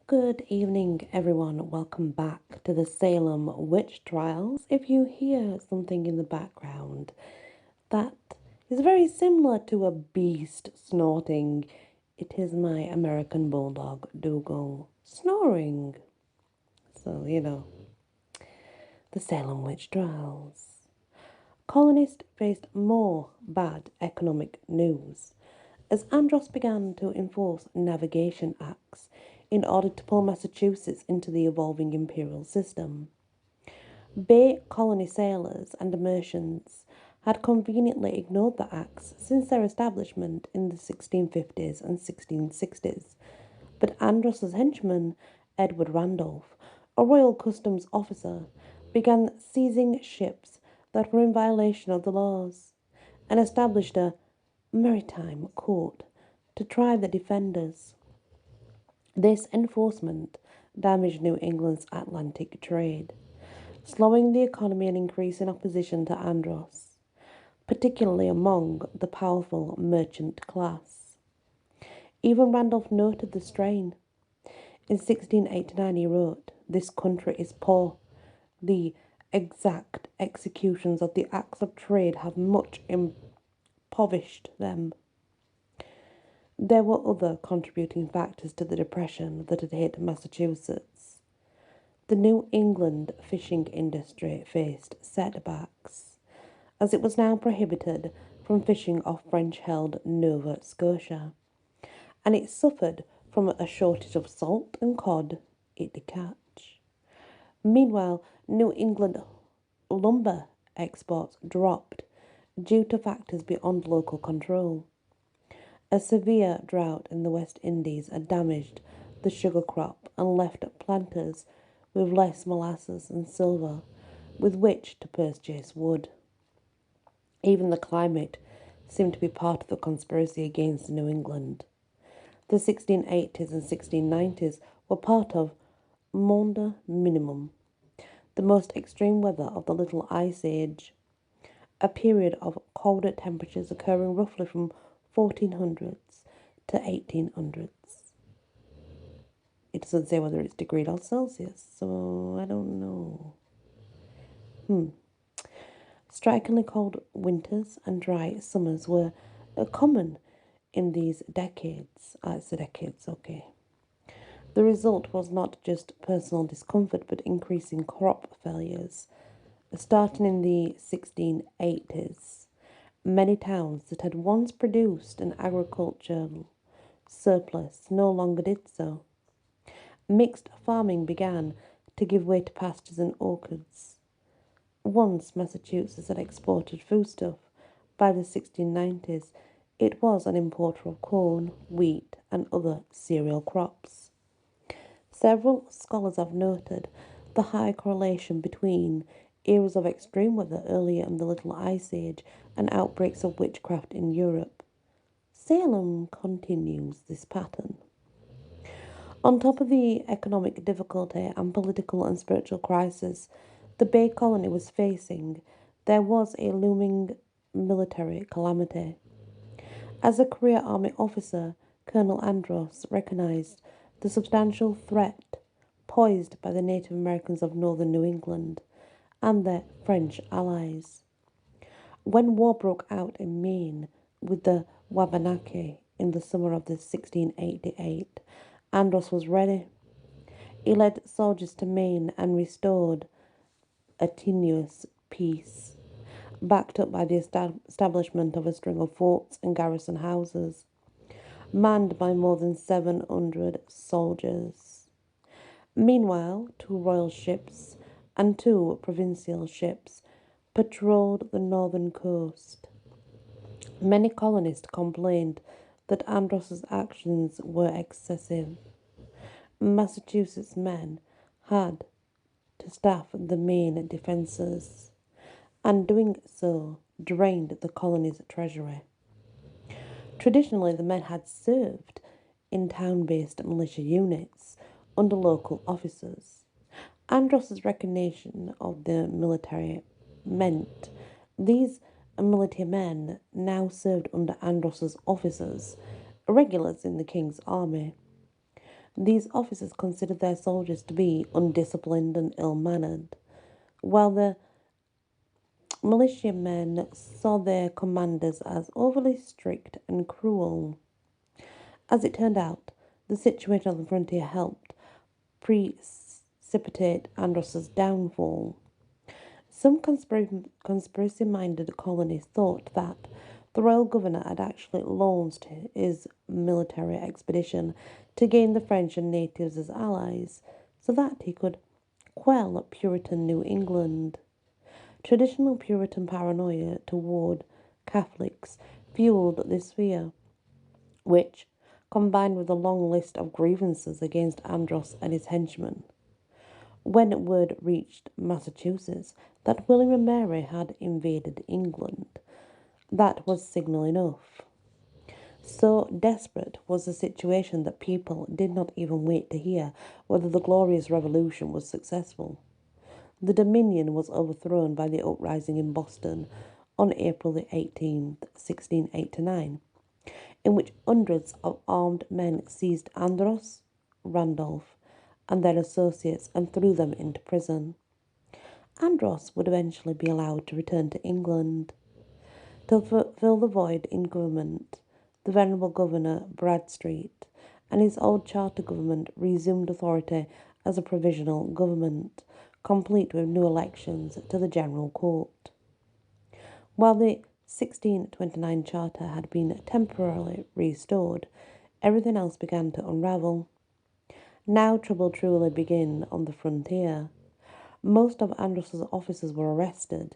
Good evening, everyone. Welcome back to the Salem witch trials. If you hear something in the background that is very similar to a beast snorting, it is my American bulldog, Dougal, snoring. So, the Salem witch trials. Colonists faced more bad economic news as Andros began to enforce navigation acts in order to pull Massachusetts into the evolving imperial system. Bay Colony sailors and merchants had conveniently ignored the acts since their establishment in the 1650s and 1660s, but Andros's henchman, Edward Randolph, a Royal Customs officer, began seizing ships that were in violation of the laws and established a maritime court to try the defenders. This enforcement damaged New England's Atlantic trade, slowing the economy and increasing opposition to Andros, particularly among the powerful merchant class. Even Randolph noted the strain. In 1689 he wrote, "This country is poor. The exact executions of the acts of trade have much impoverished them." There were other contributing factors to the depression that had hit Massachusetts. The New England fishing industry faced setbacks, as it was now prohibited from fishing off French held Nova Scotia, and it suffered from a shortage of salt and cod it could catch. Meanwhile, New England lumber exports dropped due to factors beyond local control. A severe drought in the West Indies had damaged the sugar crop and left planters with less molasses and silver with which to purchase wood. Even the climate seemed to be part of the conspiracy against New England. The 1680s and 1690s were part of Monde Minimum, the most extreme weather of the Little Ice Age, a period of colder temperatures occurring roughly from 1400s to 1800s. It doesn't say whether it's degrees or Celsius, so I don't know. Strikingly cold winters and dry summers were common in these decades. It's the decades, okay. The result was not just personal discomfort but increasing crop failures. Starting in the 1680s, many towns that had once produced an agricultural surplus no longer did so. Mixed farming began to give way to pastures and orchards. Once Massachusetts had exported foodstuff, by the 1690s it was an importer of corn, wheat, and other cereal crops. Several scholars have noted the high correlation between eras of extreme weather earlier in the Little Ice Age and outbreaks of witchcraft in Europe. Salem continues this pattern. On top of the economic difficulty and political and spiritual crisis the Bay Colony was facing, there was a looming military calamity. As a career army officer, Colonel Andros recognized the substantial threat posed by the Native Americans of northern New England and their French allies. When war broke out in Maine with the Wabanaki in the summer of the 1688, Andros was ready. He led soldiers to Maine and restored a tenuous peace, backed up by the establishment of a string of forts and garrison houses, manned by more than 700 soldiers. Meanwhile, two royal ships and two provincial ships patrolled the northern coast. Many colonists complained that Andros's actions were excessive. Massachusetts men had to staff the main defences, and doing so drained the colony's treasury. Traditionally, the men had served in town based militia units under local officers. Andros's recognition of the military meant these military men now served under Andros's officers, regulars in the king's army. These officers considered their soldiers to be undisciplined and ill mannered, while the militiamen saw their commanders as overly strict and cruel. As it turned out, the situation on the frontier helped precipitate Andros's downfall. Some conspiracy minded colonists thought that the royal governor had actually launched his military expedition to gain the French and natives as allies so that he could quell Puritan New England. Traditional Puritan paranoia toward Catholics fueled this fear, which, combined with a long list of grievances against Andros and his henchmen, when word reached Massachusetts that William and Mary had invaded England, that was signal enough. So desperate was the situation that people did not even wait to hear whether the Glorious Revolution was successful. The Dominion was overthrown by the uprising in Boston on April the 18th, 1689, in which hundreds of armed men seized Andros, Randolph, and their associates and threw them into prison. Andros would eventually be allowed to return to England. To fill the void in government, the venerable Governor Bradstreet and his old charter government resumed authority as a provisional government, complete with new elections to the General Court. While the 1629 charter had been temporarily restored, everything else began to unravel. Now trouble truly began on the frontier. Most of Andros's officers were arrested,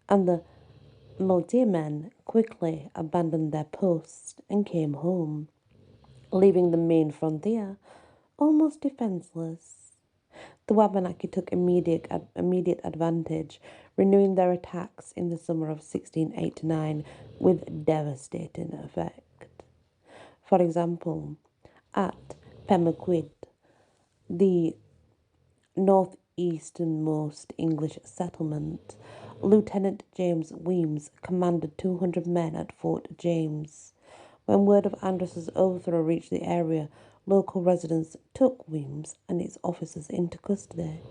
and the militiamen quickly abandoned their posts and came home, leaving the main frontier almost defenseless. The Wabanaki took immediate advantage, renewing their attacks in the summer of 1689 with devastating effect. For example, at Pemaquid, the northeasternmost English settlement, Lieutenant James Weems commanded 200 men at Fort James. When word of Andros's overthrow reached the area, local residents took Weems and his officers into custody.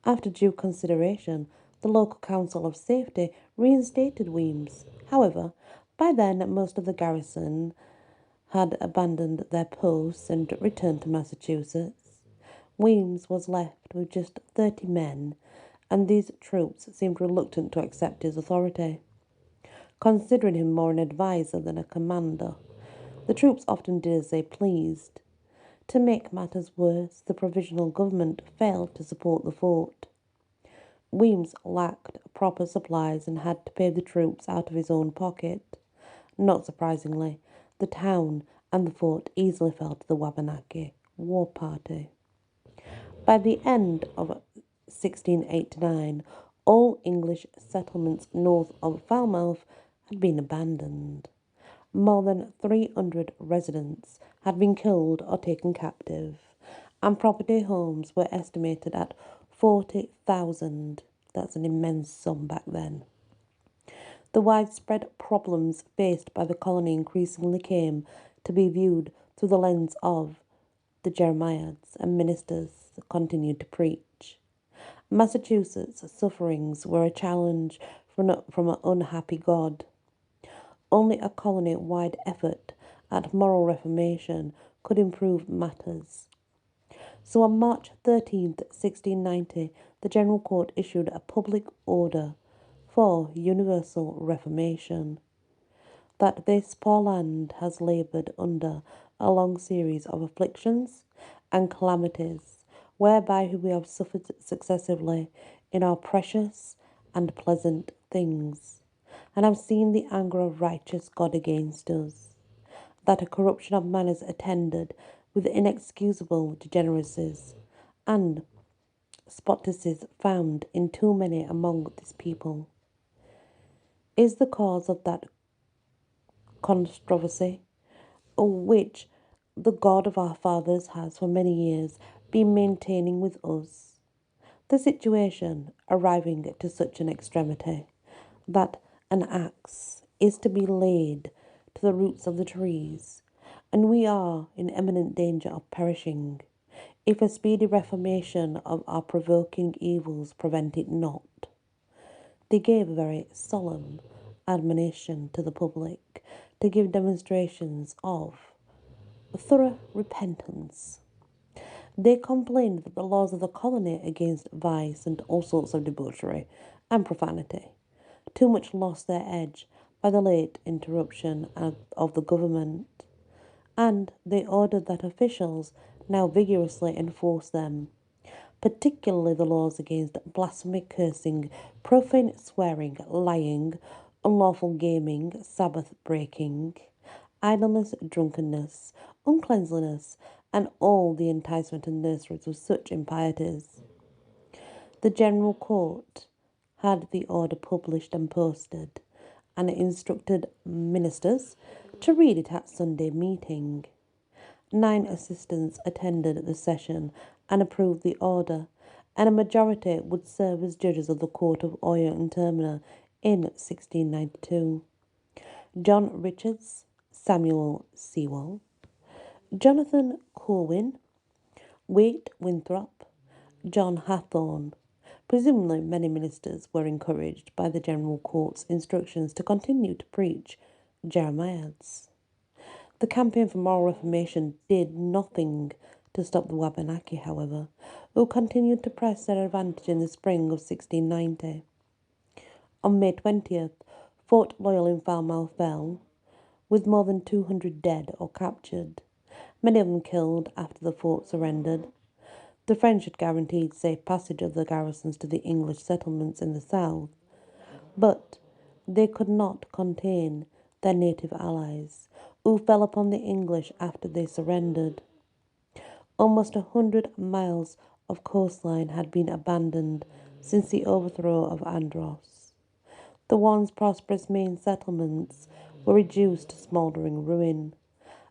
After due consideration, the local council of safety reinstated Weems. However, by then most of the garrison had abandoned their posts and returned to Massachusetts. Weems was left with just 30 men, and these troops seemed reluctant to accept his authority, considering him more an adviser than a commander. The troops often did as they pleased. To make matters worse, the provisional government failed to support the fort. Weems lacked proper supplies and had to pay the troops out of his own pocket. Not surprisingly, the town and the fort easily fell to the Wabanaki war party. By the end of 1689, all English settlements north of Falmouth had been abandoned. More than 300 residents had been killed or taken captive, and property homes were estimated at 40,000. That's an immense sum back then. The widespread problems faced by the colony increasingly came to be viewed through the lens of the Jeremiads and ministers continued to preach. Massachusetts' sufferings were a challenge from an unhappy God. Only a colony-wide effort at moral reformation could improve matters. So on March 13th, 1690, the General Court issued a public order for universal reformation. That this poor land has laboured under a long series of afflictions and calamities, whereby we have suffered successively in our precious and pleasant things, and have seen the anger of righteous God against us, that a corruption of manners attended with inexcusable degeneracies, and spottnesses found in too many among this people, is the cause of that controversy which the God of our fathers has for many years been maintaining with us. The situation arriving to such an extremity that an axe is to be laid to the roots of the trees, and we are in imminent danger of perishing, if a speedy reformation of our provoking evils prevent it not. They gave a very solemn admonition to the public to give demonstrations of thorough repentance. They complained that the laws of the colony against vice and all sorts of debauchery and profanity too much lost their edge by the late interruption of the government, and they ordered that officials now vigorously enforce them, particularly the laws against blasphemy, cursing, profane swearing, lying, unlawful gaming, Sabbath breaking, idleness, drunkenness, uncleanliness, and all the enticement and nurseries of such impieties. The General Court had the order published and posted, and instructed ministers to read it at Sunday meeting. 9 assistants attended the session and approved the order, and a majority would serve as judges of the Court of Oyer and Terminer in 1692. John Richards, Samuel Sewell, Jonathan Corwin, Waite Winthrop, John Hathorne. Presumably, many ministers were encouraged by the General Court's instructions to continue to preach Jeremiah's. The campaign for moral reformation did nothing to stop the Wabanaki, however, who continued to press their advantage in the spring of 1690. On May 20th, Fort Loyal in Falmouth fell, with more than 200 dead or captured, many of them killed after the fort surrendered. The French had guaranteed safe passage of the garrisons to the English settlements in the south, but they could not contain their native allies, who fell upon the English after they surrendered. Almost 100 miles of coastline had been abandoned since the overthrow of Andros. The once prosperous main settlements were reduced to smouldering ruin,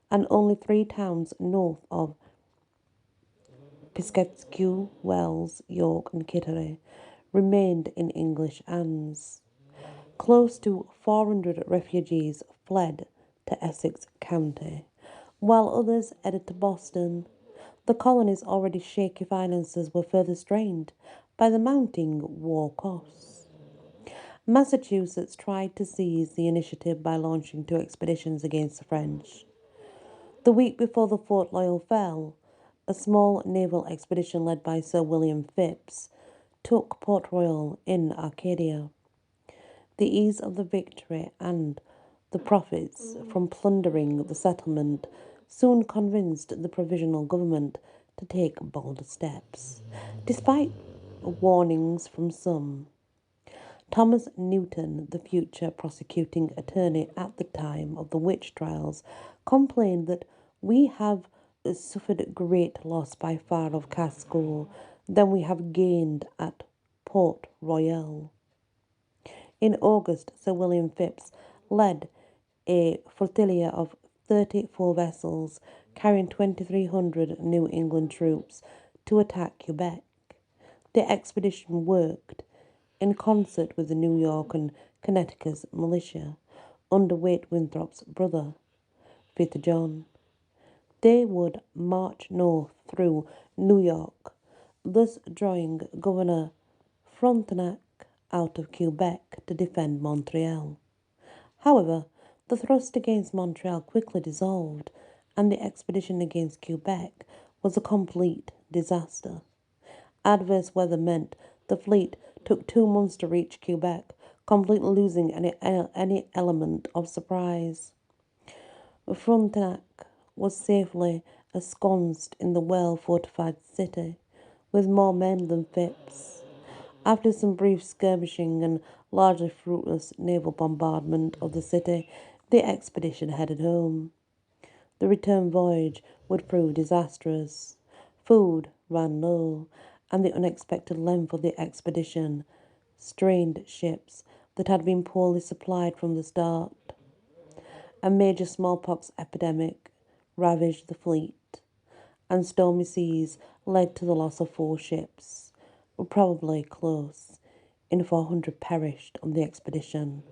and only 3 towns north of Piscataqua, Wells, York, and Kittery remained in English hands. Close to 400 refugees fled to Essex County, while others headed to Boston. The colony's already shaky finances were further strained by the mounting war costs. Massachusetts tried to seize the initiative by launching 2 expeditions against the French. The week before the Fort Loyal fell, a small naval expedition led by Sir William Phipps took Port Royal in Arcadia. The ease of the victory and the profits from plundering the settlement soon convinced the provisional government to take bolder steps, despite warnings from some. Thomas Newton, the future prosecuting attorney at the time of the witch trials, complained that we have suffered great loss by far of Casco than we have gained at Port Royal. In August, Sir William Phipps led a flotilla of 34 vessels carrying 2,300 New England troops to attack Quebec. The expedition worked in concert with the New York and Connecticut militia under Waite Winthrop's brother, Fitz John. They would march north through New York, thus drawing Governor Frontenac out of Quebec to defend Montreal. However, the thrust against Montreal quickly dissolved, and the expedition against Quebec was a complete disaster. Adverse weather meant the fleet took 2 months to reach Quebec, completely losing any element of surprise. Frontenac was safely ensconced in the well-fortified city, with more men than Phipps. After some brief skirmishing and largely fruitless naval bombardment of the city, the expedition headed home. The return voyage would prove disastrous. Food ran low, and the unexpected length of the expedition strained ships that had been poorly supplied from the start. A major smallpox epidemic ravaged the fleet, and stormy seas led to the loss of 4 ships, probably close in 400 perished on the expedition,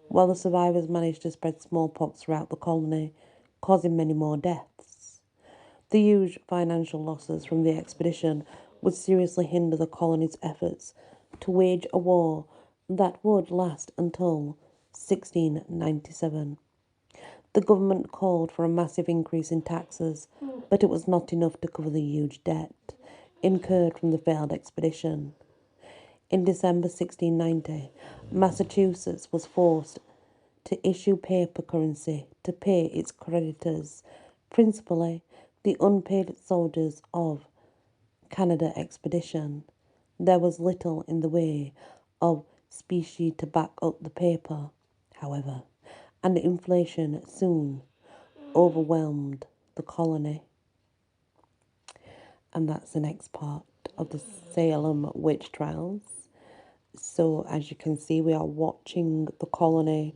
while the survivors managed to spread smallpox throughout the colony, causing many more deaths. The huge financial losses from the expedition would seriously hinder the colony's efforts to wage a war that would last until 1697. The government called for a massive increase in taxes, but it was not enough to cover the huge debt incurred from the failed expedition. In December 1690, Massachusetts was forced to issue paper currency to pay its creditors, principally the unpaid soldiers of Canada expedition. There was little in the way of specie to back up the paper, however, and inflation soon overwhelmed the colony. And that's the next part of the Salem witch trials. So, as you can see, we are watching the colony,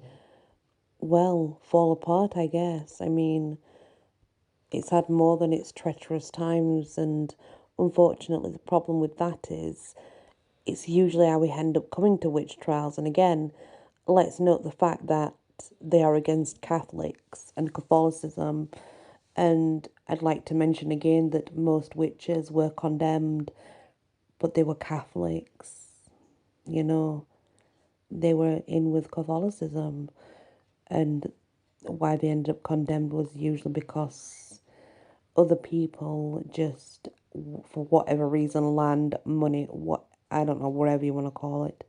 well, fall apart, I guess. I mean, it's had more than its treacherous times, and unfortunately, the problem with that is it's usually how we end up coming to witch trials. And again, let's note the fact that they are against Catholics and Catholicism. And I'd like to mention again that most witches were condemned, but they were Catholics. You know, they were in with Catholicism. And why they ended up condemned was usually because other people just, for whatever reason, land, money, what I don't know, whatever you want to call it,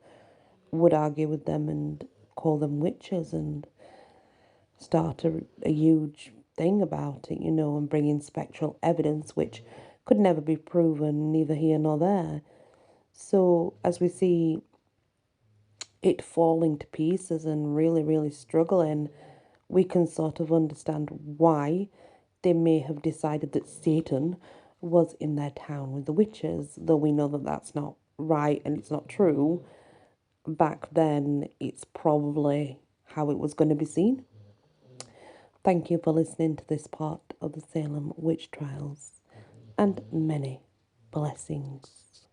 would argue with them and call them witches and start a huge thing about it, and bring in spectral evidence which could never be proven, neither here nor there. So as we see it falling to pieces and really, really struggling, we can sort of understand why they may have decided that Satan was in their town with the witches, though we know that that's not right and it's not true. Back then, it's probably how it was going to be seen. Thank you for listening to this part of the Salem witch trials, and many blessings.